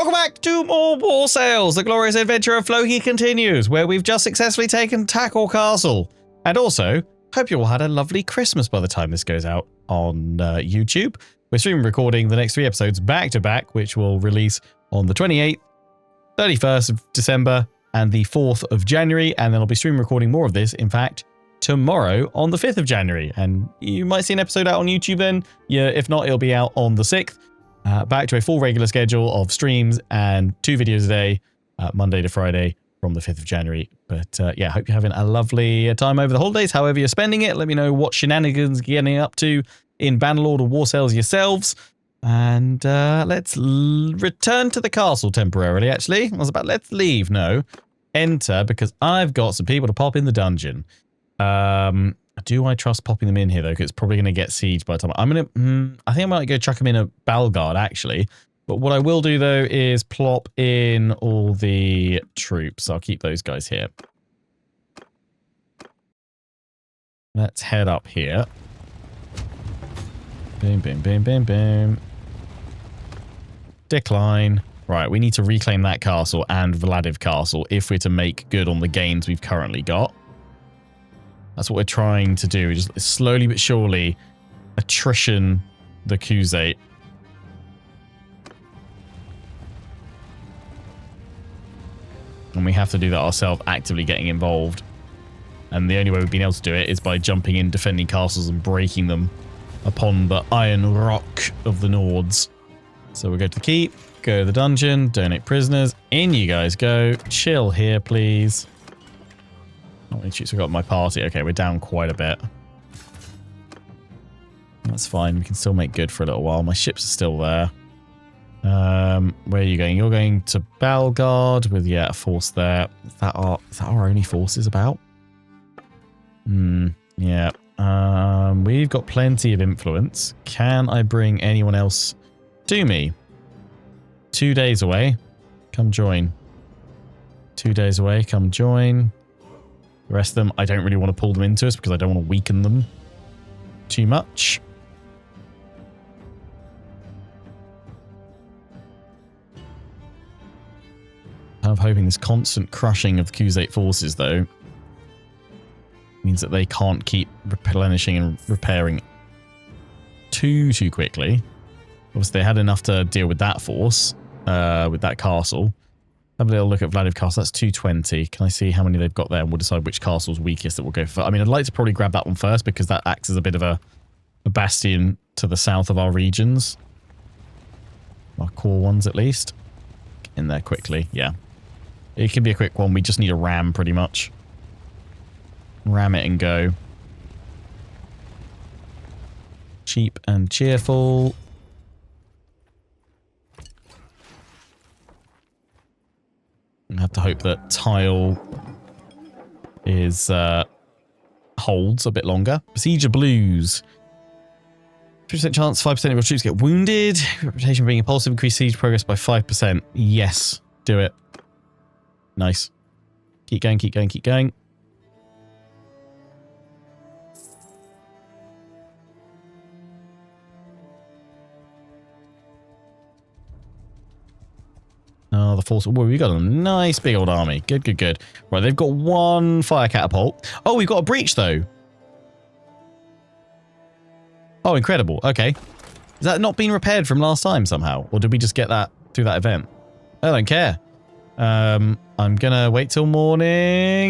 Welcome back to more war sales. The glorious adventure of Floki continues, where we've just successfully taken Tackle Castle. And also, hope you all had a lovely Christmas by the time this goes out on YouTube. We're streaming recording the next 3 episodes back to back, which will release on the 28th, 31st of December, and the 4th of January. And then I'll be streaming recording more of this, in fact, tomorrow on the 5th of January. And you might see an episode out on YouTube then. Yeah, if not, it'll be out on the 6th. Back to a full regular schedule of streams and 2 videos a day, Monday to Friday from the 5th of January. But yeah, hope you're having a lovely time over the holidays, however you're spending it. Let me know what shenanigans you're getting up to in Bannerlord or war sales yourselves. And let's return to the castle temporarily, actually. I was about, let's leave, no. Enter, because I've got some people to pop in the dungeon. Do I trust popping them in here, though? Because it's probably going to get sieged by the time. I'm going to... I think I might go chuck them in a Balguard, actually. But what I will do, though, is plop in all the troops. I'll keep those guys here. Let's head up here. Boom, boom, boom, boom, boom. Decline. Right, we need to reclaim that castle and Vladiv castle if we're to make good on the gains we've currently got. That's what we're trying to do. Just slowly but surely attrition the Khuzait. And we have to do that ourselves, actively getting involved. And the only way we've been able to do it is by jumping in, defending castles and breaking them upon the iron rock of the Nords. So we'll go to the keep, go to the dungeon, donate prisoners. In you guys go. Chill here, please. Not many troops we've got in my party. Okay, we're down quite a bit. That's fine. We can still make good for a little while. My ships are still there. Where are you going? You're going to Balguard with, yeah, a force there. Is that our only forces about? Yeah. We've got plenty of influence. Can I bring anyone else to me? 2 days away. Come join. 2 days away. Come join. The rest of them, I don't really want to pull them into us because I don't want to weaken them too much. I'm hoping this constant crushing of Khuzait forces, though, means that they can't keep replenishing and repairing too quickly. Obviously, they had enough to deal with that force, with that castle. Have a little look at Vladiv Castle. That's 220. Can I see how many they've got there? And we'll decide which castle's weakest that we'll go for. I mean, I'd like to probably grab that one first because that acts as a bit of a bastion to the south of our regions. Our core ones, at least. Get in there quickly. Yeah. It can be a quick one. We just need a ram, pretty much. Ram it and go. Cheap and cheerful. I have to hope that tile is holds a bit longer. Procedure blues. 3% chance, 5% of your troops get wounded. Reputation being impulsive, increase siege progress by 5%. Yes, do it. Nice. Keep going, keep going, keep going. Oh, the force. Whoa, we got a nice big old army. Good, good, good. Right, they've got 1 fire catapult. Oh, we've got a breach, though. Oh, incredible. Okay. Is that not been repaired from last time somehow? Or did we just get that through that event? I don't care. I'm going to wait till morning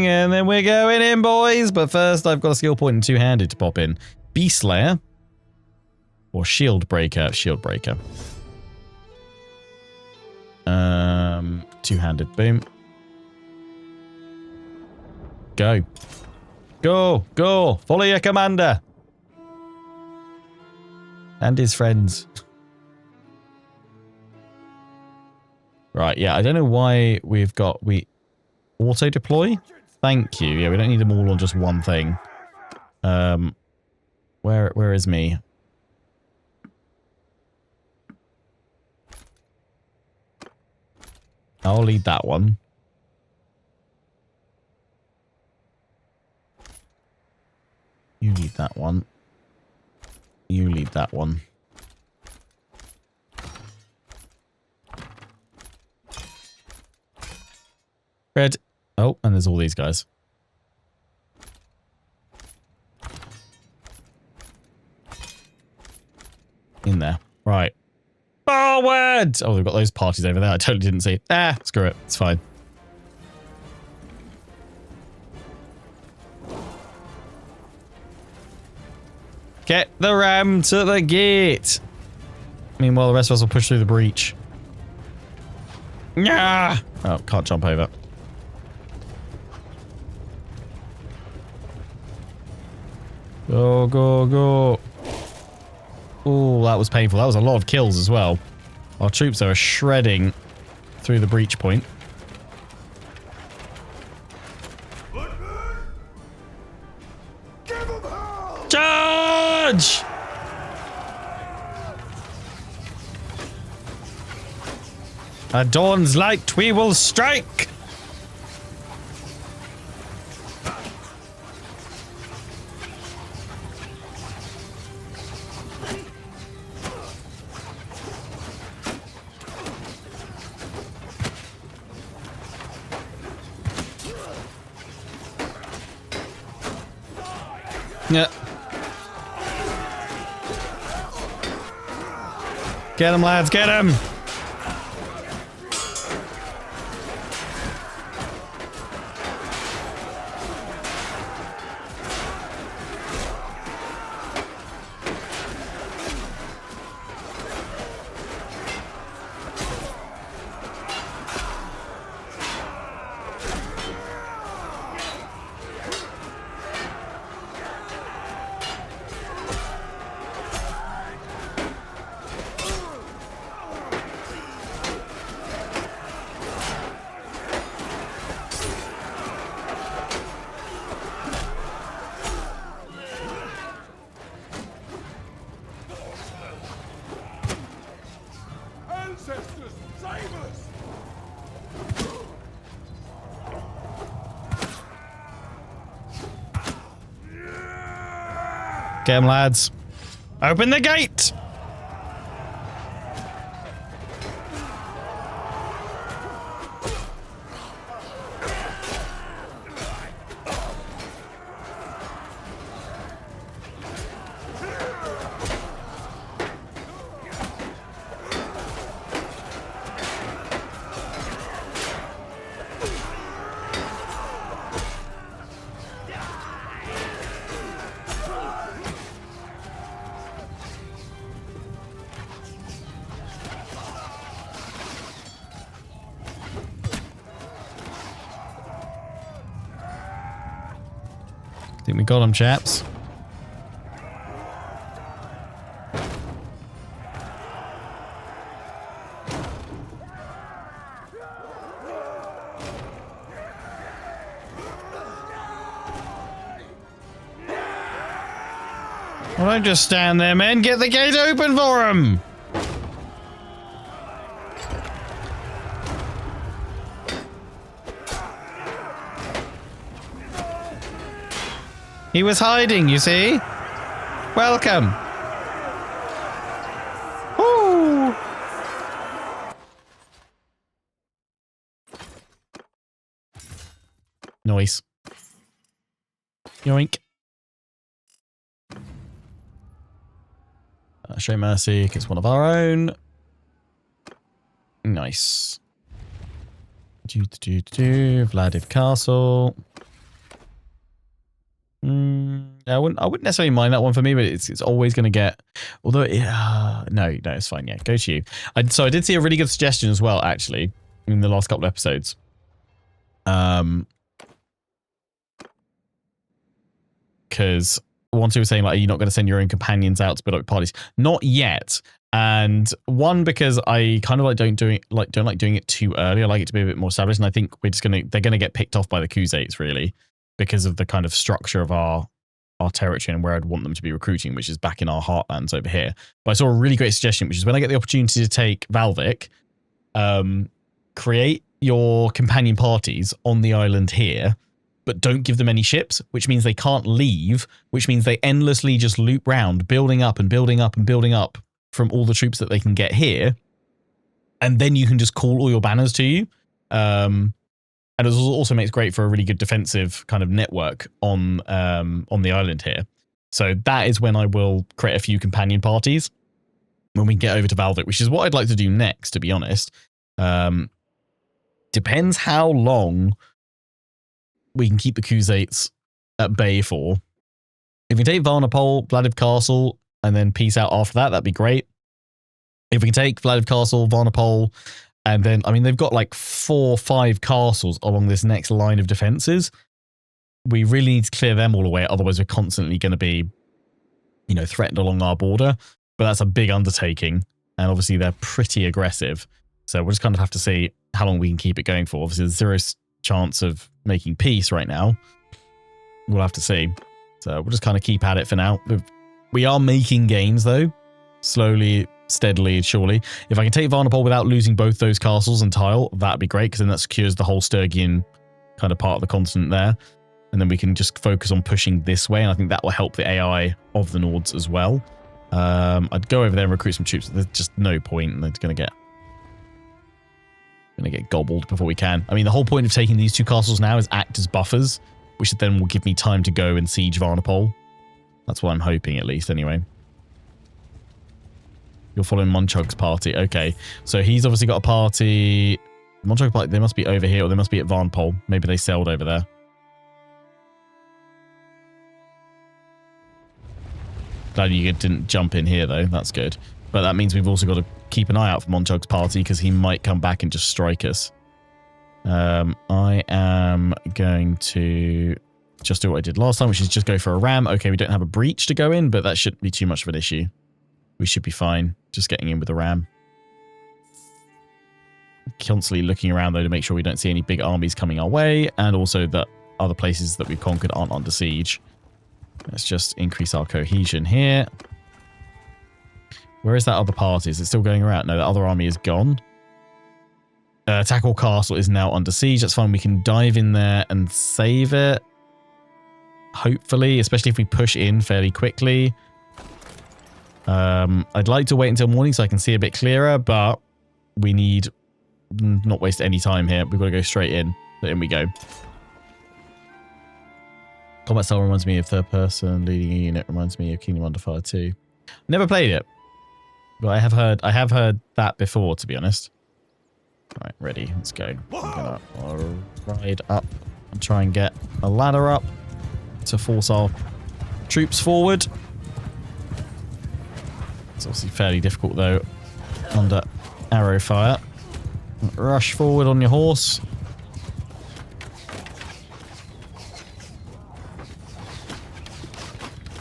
and then we're going in, boys. But first, I've got a skill point and two-handed to pop in. Beast Slayer or Shield Breaker? Shield Breaker. Two-handed, boom. Go. Go, go. Follow your commander. And his friends. Right, yeah, I don't know why we've got... auto-deploy? Thank you. Yeah, we don't need them all on just one thing. Where is me? I'll lead that one. You lead that one. You lead that one. Red. Oh, and there's all these guys. In there. Right. Forward! Oh, they've got those parties over there. I totally didn't see. Ah, screw it. It's fine. Get the ram to the gate. Meanwhile, the rest of us will push through the breach. Yeah. Oh, can't jump over. Go, go, go. Oh, that was painful. That was a lot of kills as well. Our troops are shredding through the breach point. Charge! At dawn's light, we will strike! Yeah. Get him, lads, get him! Get him, lads. Open the gate! Think we got him, chaps. Well, don't just stand there, men. Get the gate open for him! He was hiding, you see? Welcome. Woo! Noise. Yoink. Show mercy, it's one of our own. Nice. Vladiv Castle. I wouldn't necessarily mind that one for me, but it's always going to get. Although, no, it's fine. Yeah, go to you. So I did see a really good suggestion as well, actually, in the last couple of episodes. Because once we were saying, like, are you not going to send your own companions out to build up parties? Not yet. And one, because I kind of don't like doing it too early. I like it to be a bit more established, and I think they're gonna get picked off by the Khuzaits, really, because of the kind of structure of our territory and where I'd want them to be recruiting, which is back in our heartlands over here. But I saw a really great suggestion, which is when I get the opportunity to take Valvik, create your companion parties on the island here, but don't give them any ships, which means they can't leave, which means they endlessly just loop round, building up and building up and building up from all the troops that they can get here. And then you can just call all your banners to you. And And it also makes great for a really good defensive kind of network on the island here. So that is when I will create a few companion parties when we get over to Valvik, which is what I'd like to do next, to be honest. Depends how long we can keep the Khuzaits at bay for. If we take Varnovapol, Vladiv Castle, and then peace out after that, that'd be great. If we can take Vladiv Castle, Varnovapol, and then, I mean, they've got like 4 or 5 castles along this next line of defenses. We really need to clear them all away, otherwise we're constantly going to be, you know, threatened along our border. But that's a big undertaking, and obviously they're pretty aggressive. So we'll just kind of have to see how long we can keep it going for. Obviously, there's 0 chance of making peace right now. We'll have to see. So we'll just kind of keep at it for now. We are making gains, though. Slowly, steadily, surely. If I can take Varnovapol without losing both those castles and tile, that'd be great, because then that secures the whole Sturgian kind of part of the continent there. And then we can just focus on pushing this way, and I think that will help the AI of the Nords as well. I'd go over there and recruit some troops. There's just no point, and they're going to get gobbled before we can. I mean, the whole point of taking these 2 castles now is act as buffers, which then will give me time to go and siege Varnovapol. That's what I'm hoping, at least, anyway. You're following Monchug's party. Okay, so he's obviously got a party. Monchug party, they must be over here, or they must be at Varnovapol. Maybe they sailed over there. Glad you didn't jump in here, though. That's good. But that means we've also got to keep an eye out for Monchug's party, because he might come back and just strike us. I am going to just do what I did last time, which is just go for a ram. Okay, we don't have a breach to go in, but that shouldn't be too much of an issue. We should be fine just getting in with a ram. Constantly looking around, though, to make sure we don't see any big armies coming our way, and also that other places that we've conquered aren't under siege. Let's just increase our cohesion here. Where is that other party? Is it still going around? No, that other army is gone. Tackle Castle is now under siege. That's fine. We can dive in there and save it. Hopefully, especially if we push in fairly quickly. I'd like to wait until morning so I can see a bit clearer, but we need not waste any time here. We've got to go straight in. So in we go. Combat style reminds me of third person. Leading a unit reminds me of Kingdom Under Fire 2. Never played it, but I have heard that before, to be honest. All right, ready. Let's go. I'm gonna ride up and try and get a ladder up to force our troops forward. It's obviously fairly difficult, though, under arrow fire. Rush forward on your horse.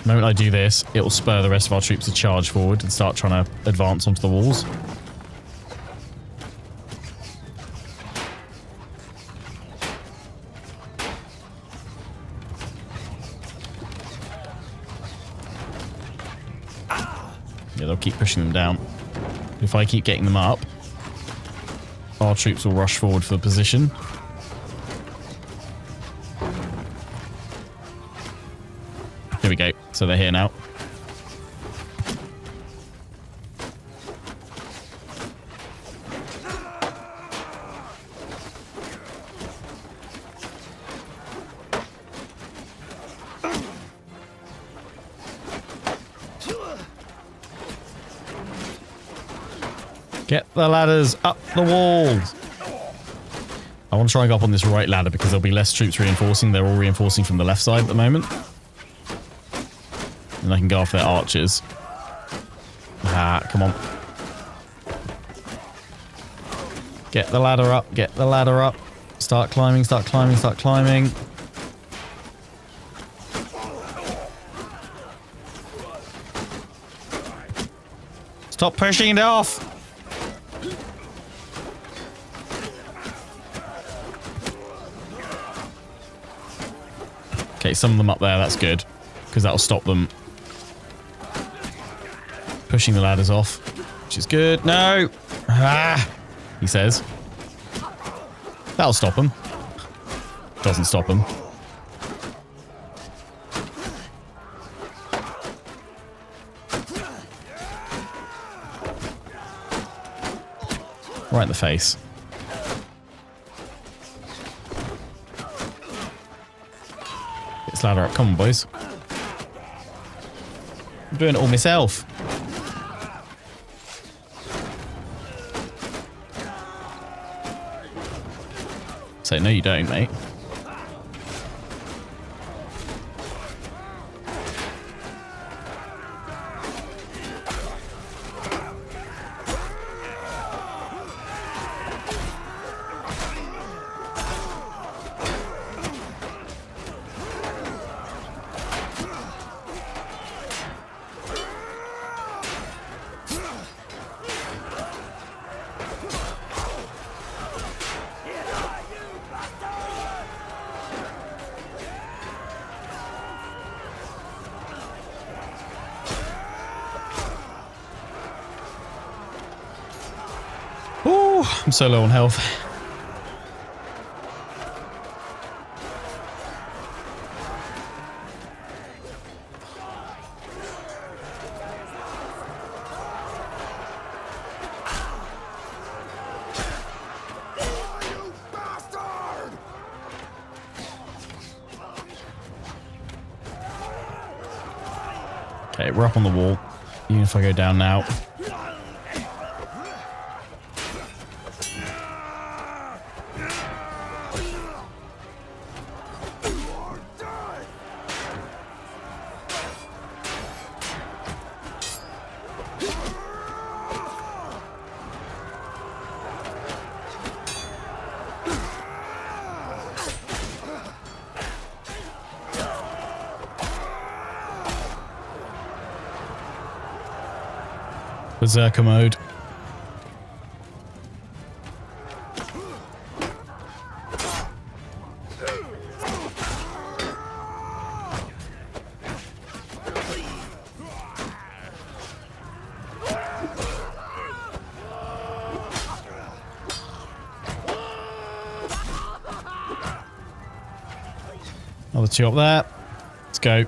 The moment I do this, it will spur the rest of our troops to charge forward and start trying to advance onto the walls. Yeah, they'll keep pushing them down. If I keep getting them up, our troops will rush forward for the position. Here we go. So they're here now. Get the ladders up the walls. I want to try and go up on this right ladder because there'll be less troops reinforcing. They're all reinforcing from the left side at the moment. And I can go off their archers. Ah, come on. Get the ladder up. Get the ladder up. Start climbing, start climbing, start climbing. Stop pushing it off. Okay, some of them up there, that's good. Because that'll stop them pushing the ladders off, which is good. No! Ah! He says. That'll stop them. Doesn't stop them. Right in the face. Get this ladder up. Come on, boys. I'm doing it all myself. So, no, you don't, mate. Ooh, I'm so low on health. Okay, we're up on the wall. Even if I go down now. Berserker mode. Another two up there. Let's go.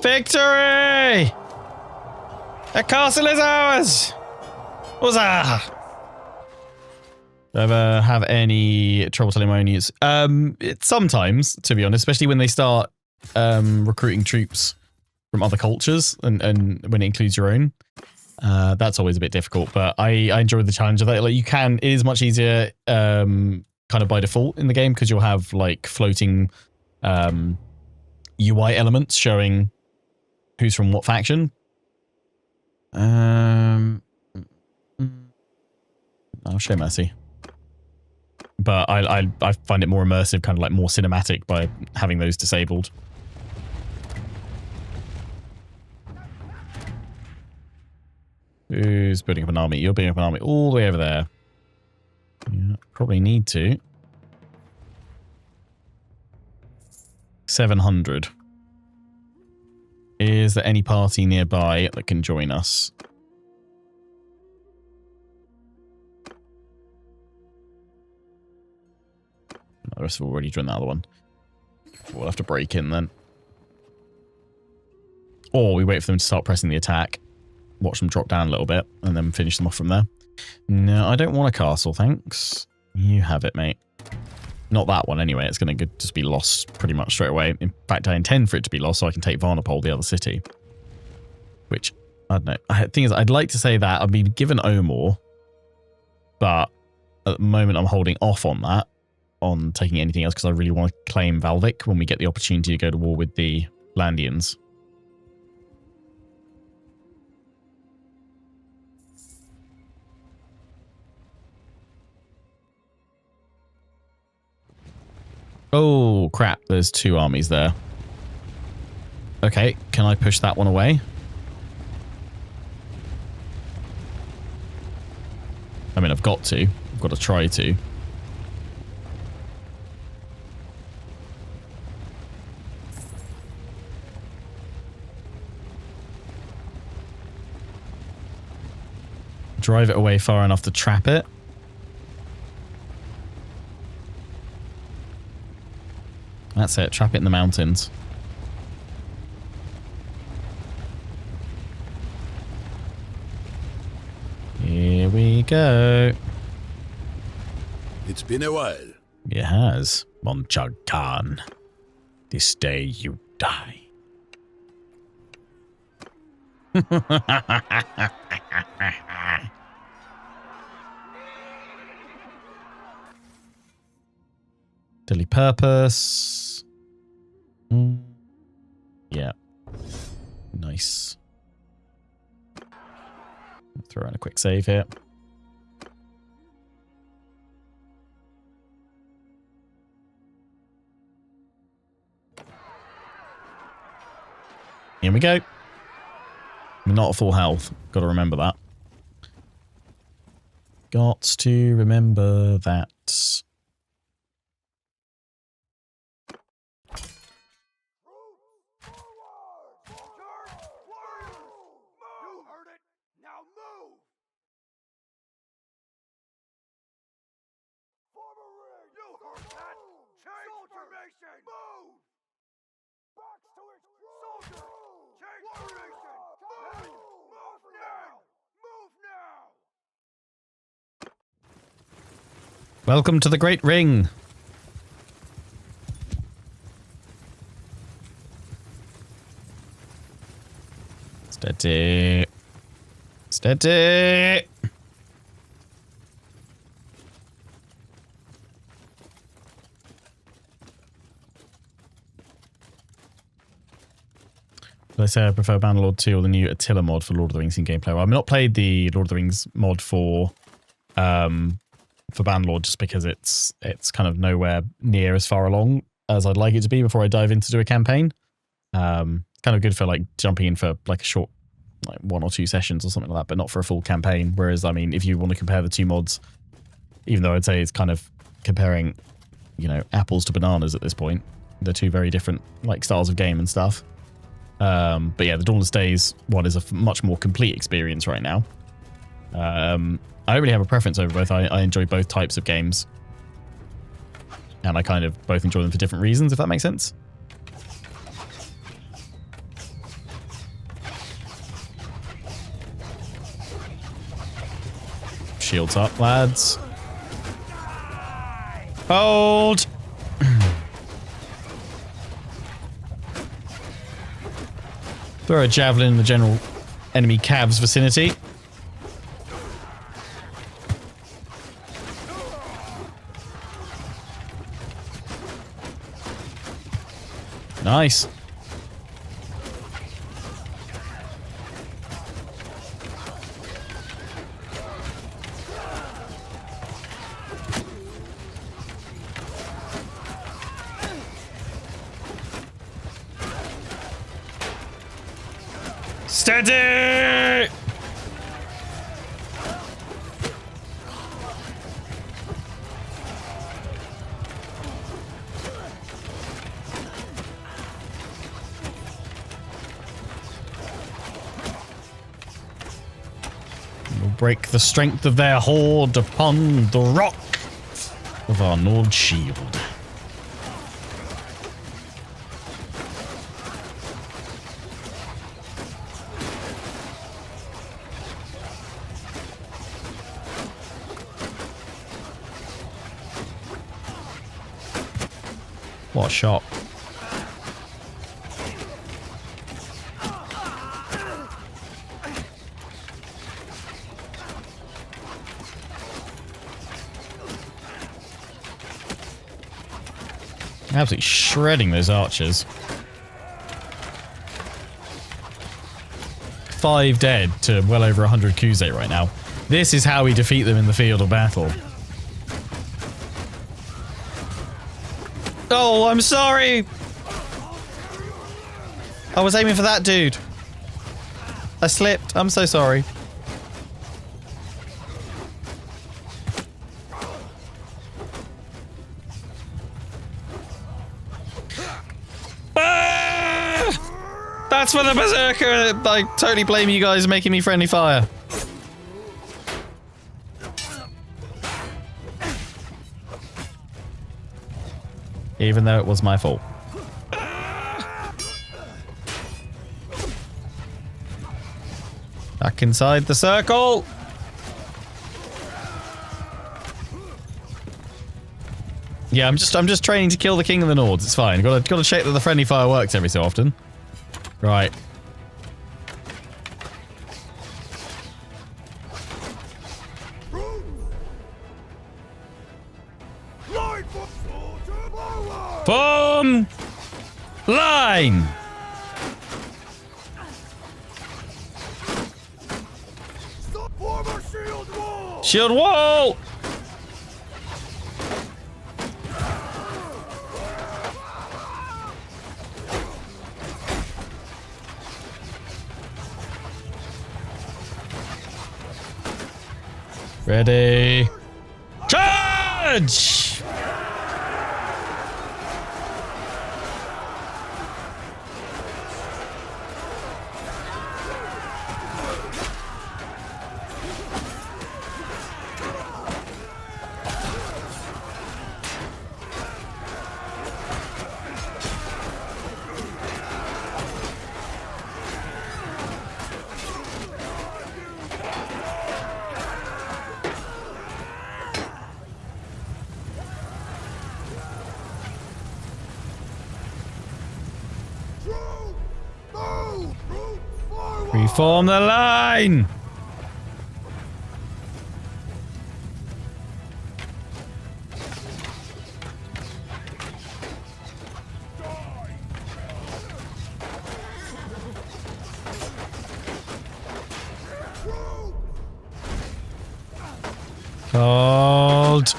Victory! The castle is ours! Huzzah! Ever have any trouble telling my own news? Sometimes, to be honest, especially when they start recruiting troops from other cultures and when it includes your own. That's always a bit difficult, but I enjoy the challenge of that. Like, it is much easier kind of by default in the game because you'll have like floating UI elements showing who's from what faction. I'll show mercy. But I find it more immersive, kind of like more cinematic by having those disabled. Who's building up an army? You're building up an army all the way over there. Yeah, probably need to. 700. Is there any party nearby that can join us? The rest have already joined the other one. We'll have to break in then. Or we wait for them to start pressing the attack. Watch them drop down a little bit and then finish them off from there. No, I don't want a castle, thanks. You have it, mate. Not that one anyway. It's going to just be lost pretty much straight away. In fact, I intend for it to be lost so I can take Varnovapol, the other city. Which, I don't know. The thing is, I'd like to say that I've been given Omor, but at the moment I'm holding off on that, on taking anything else, because I really want to claim Valvik when we get the opportunity to go to war with the Landians. Oh, crap. There's two armies there. Okay, can I push that one away? I mean, I've got to. I've got to try to. Drive it away far enough to trap it. That's it. Trap it in the mountains. go. It's been a while. It has, Monchug Khan. This day you die. Daily purpose. Yeah. Nice. Throw in a quick save here. Here we go. I'm not at full health. Got to remember that. Got to remember that. Welcome to the Great Ring. Steady. Steady. Did I say I prefer Bannerlord 2 or the new Attila mod for Lord of the Rings in gameplay? Well, I've not played the Lord of the Rings mod for Bannerlord just because it's kind of nowhere near as far along as I'd like it to be before I dive in to do a campaign. Kind of good for like jumping in for like a short, like 1 or 2 sessions or something like that, but not for a full campaign. Whereas, I mean, if you want to compare the two mods, even though I'd say it's kind of comparing, you know, apples to bananas at this point, they're two very different like styles of game and stuff. But yeah, the Dauntless Days one is a much more complete experience right now. I don't really have a preference over both. I enjoy both types of games. And I kind of both enjoy them for different reasons, if that makes sense. Shields up, lads. Hold! Throw a javelin in the general enemy cav's vicinity. Nice. Steady! We'll break the strength of their horde upon the rock of our Nord shield. What a shot. Absolutely shredding those archers. 5 dead to well over 100 Kuze right now. This is how we defeat them in the field of battle. Oh, I'm sorry. I was aiming for that dude. I slipped. I'm so sorry. Ah! That's for the berserker. I totally blame you guys making me friendly fire. Even though it was my fault. Back inside the circle. Yeah, I'm just training to kill the king of the Nords. It's fine. Got to check that the friendly fire works every so often. Right. Form line. Shield wall. Ready. Charge! Reform the line! Hold.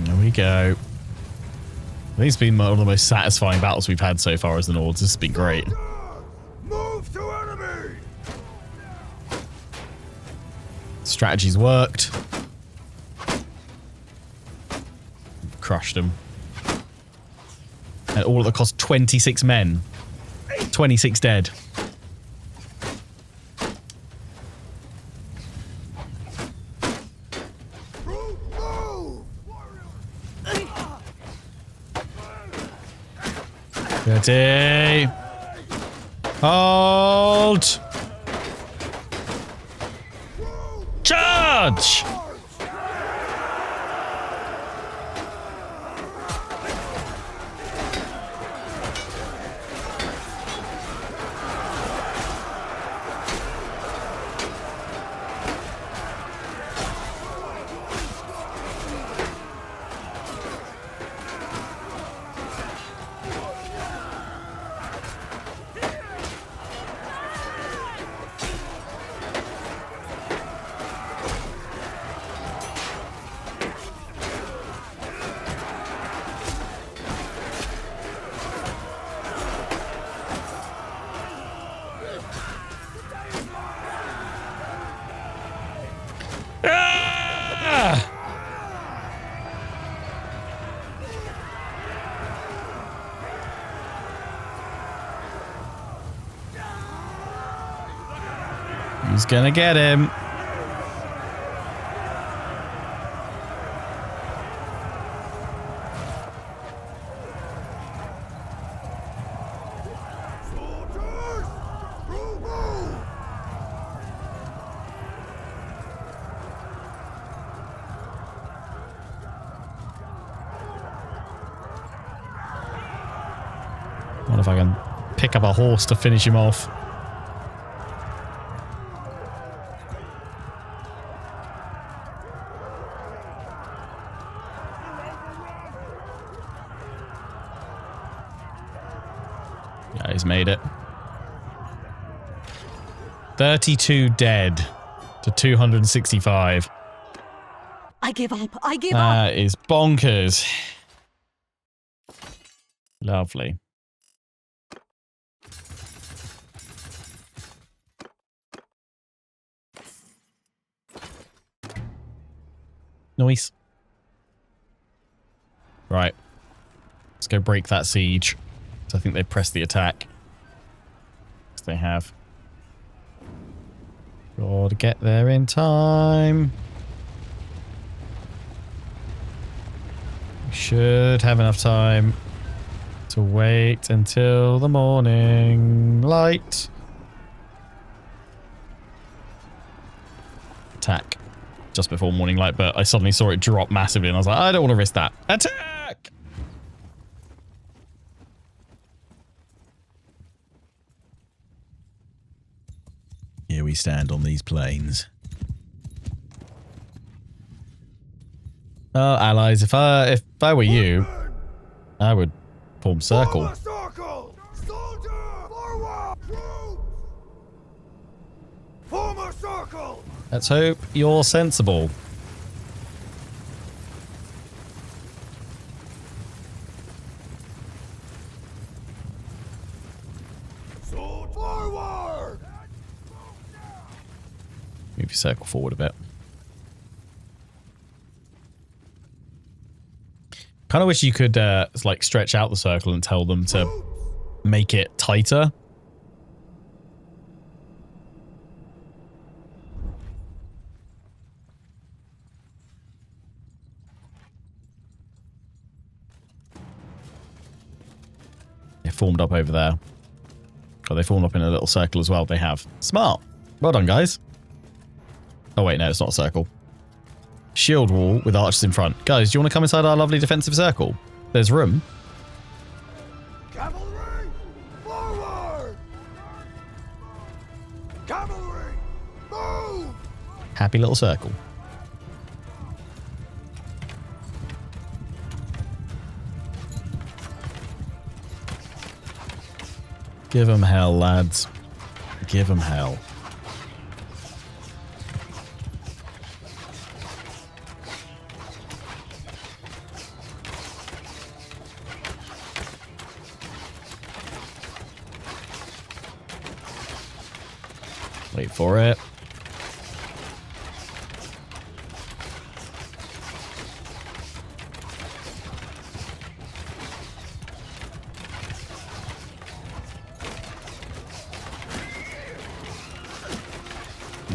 There we go. These have been one of the most satisfying battles we've had so far as the Nords. This has been great. Move to enemy. Strategy's worked. Crushed them. And all at the cost 26 men. 26 dead. Ready. Hold. Charge! Who's gonna get him? What if I can pick up a horse to finish him off? Yeah, he's made it. 32 dead to 265. I give up. I give up. That is bonkers. Lovely. Nice. Right. Let's go break that siege. So I think they pressed the attack. Yes, they have. Gotta get there in time. We should have enough time to wait until the morning light. Attack. Just before morning light, but I suddenly saw it drop massively and I was like, I don't want to risk that. Attack! Here we stand on these plains. Oh, allies, if I were you, I would form circle. Circle! Soldier! Forward! Troops! Form a circle! Let's hope you're sensible. Sword forward! Move your circle forward a bit. Kind of wish you could like stretch out the circle and tell them to make it tighter. They formed up over there. Oh, they formed up in a little circle as well. They have. Smart. Well done, guys. Oh, wait, no, it's not a circle. Shield wall with archers in front. Guys, do you want to come inside our lovely defensive circle? There's room. Cavalry! Forward! Cavalry! Move! Happy little circle. Give them hell, lads. Give them hell. Wait for it.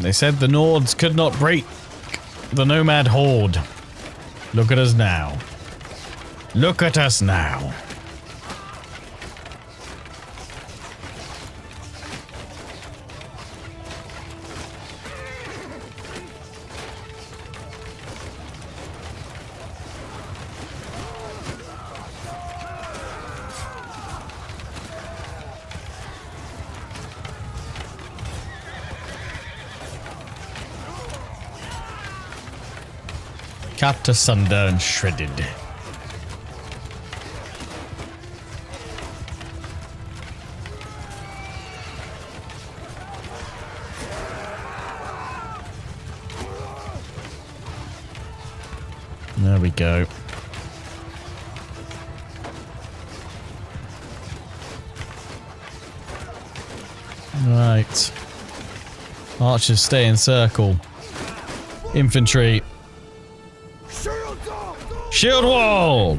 They said the Nords could not break the Nomad Horde. Look at us now. Look at us now. Cut to sunder and shredded. There we go. Right. Archers stay in circle. Infantry. Shield wall!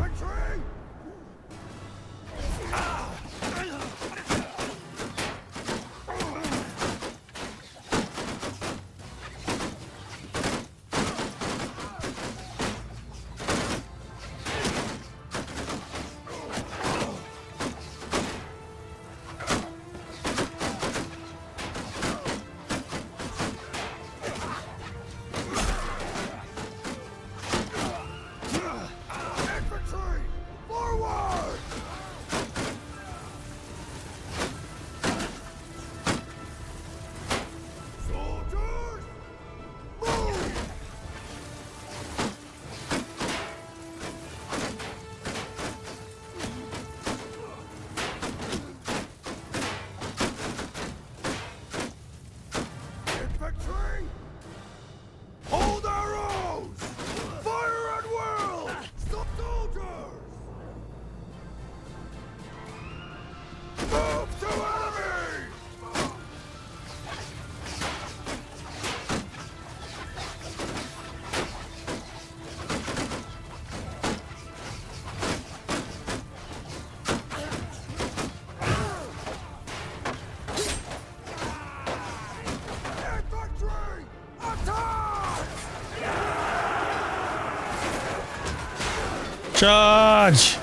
Charge!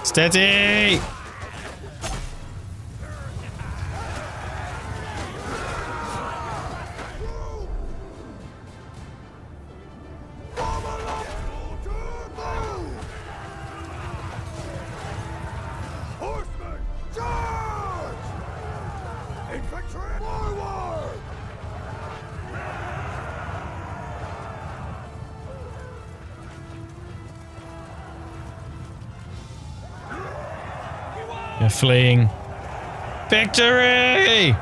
Steady! Horsemen, charge! Infantry, forward! You're fleeing. Victory!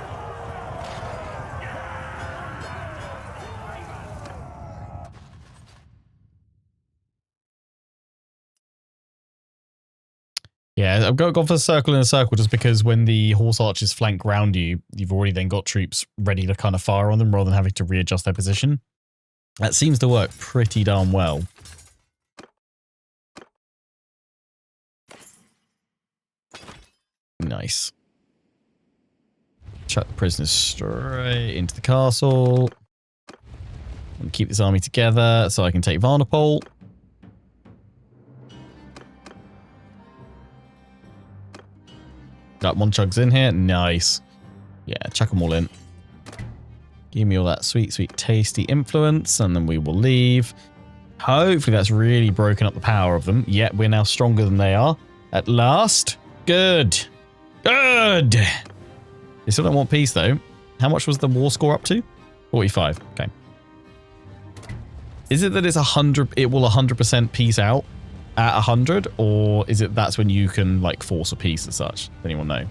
Yeah, I've gone for the circle in a circle just because when the horse archers flank round you, you've already then got troops ready to kind of fire on them rather than having to readjust their position. That seems to work pretty darn well. Nice. Chuck the prisoners straight into the castle. And keep this army together so I can take Varnovapol. Got Monchug's in here. Nice. Yeah, chuck them all in. Give me all that sweet, sweet, tasty influence, and then we will leave. Hopefully that's really broken up the power of them. Yet we're now stronger than they are. At last. Good. Good. They still don't want peace, though. How much was the war score up to? 45. Okay. Is it that it's 100? It will 100% peace out at 100, or is it that's when you can like force a peace as such? Does anyone know?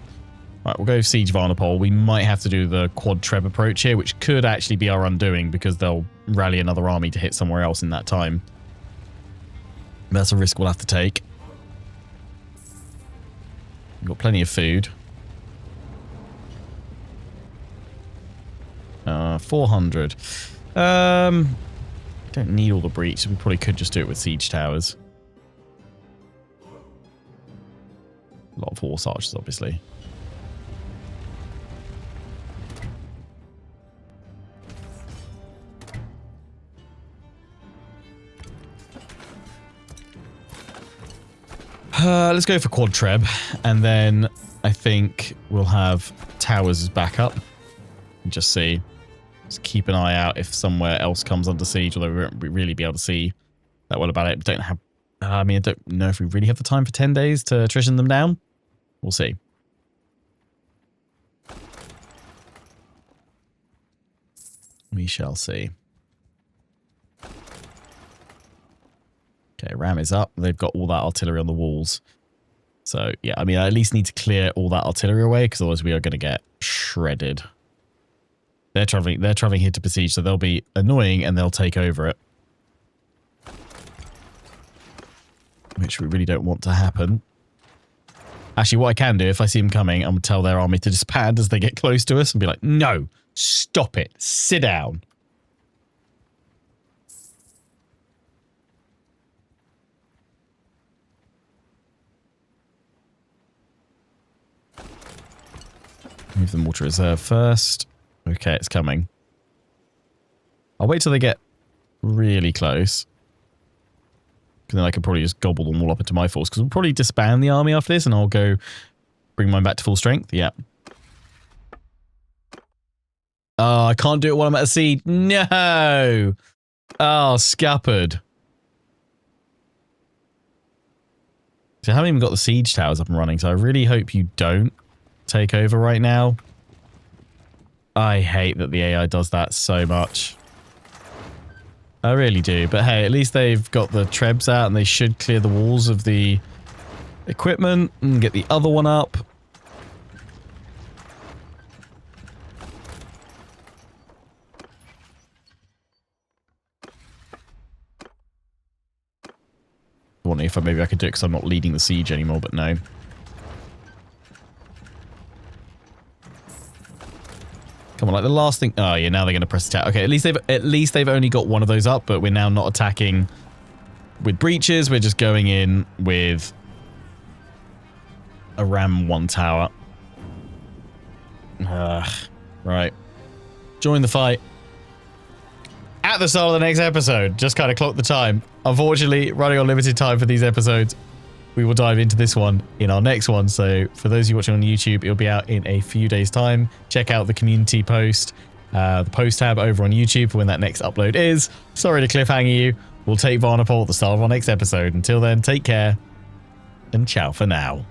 Right, we'll go siege Varnovapol. We might have to do the quad treb approach here, which could actually be our undoing because they'll rally another army to hit somewhere else in that time. That's a risk we'll have to take. We've got plenty of food. 400. Don't need all the breach, so we probably could just do it with siege towers. A lot of horse archers, obviously. Let's go for quad treb, and then I think we'll have towers as backup. And just see. Just keep an eye out if somewhere else comes under siege, although we won't really be able to see that well about it. We don't have... I mean, I don't know if we really have the time for 10 days to attrition them down. We'll see. We shall see. Okay, ram is up. They've got all that artillery on the walls. So, yeah, I mean, I at least need to clear all that artillery away, because otherwise we are going to get shredded. They're traveling here to besiege, so they'll be annoying and they'll take over it. Which we really don't want to happen. Actually, what I can do, if I see them coming, I'm going to tell their army to disband as they get close to us and be like, no, stop it, sit down. Move them all to reserve first. Okay, it's coming. I'll wait till they get really close. Because then I can probably just gobble them all up into my force. Because we'll probably disband the army after this and I'll go bring mine back to full strength. Yeah. Oh, I can't do it while I'm at a siege. No! Oh, scuppered. So I haven't even got the siege towers up and running, so I really hope you don't take over right now. I hate that the AI does that so much. I really do. But hey, at least they've got the trebs out and they should clear the walls of the equipment and get the other one up. I wonder if maybe I could do it because I'm not leading the siege anymore, but no. Come on, like the last thing. Oh yeah, now they're going to press attack. Okay, at least they've only got one of those up, but we're now not attacking with breaches. We're just going in with a ram 1 tower. Right. Join the fight. At the start of the next episode, just kind of clock the time. Unfortunately, running on limited time for these episodes. We will dive into this one in our next one. So for those of you watching on YouTube, it'll be out in a few days' time. Check out the community post, the post tab over on YouTube for when that next upload is. Sorry to cliffhanger you. We'll take Varnovapol at the start of our next episode. Until then, take care and ciao for now.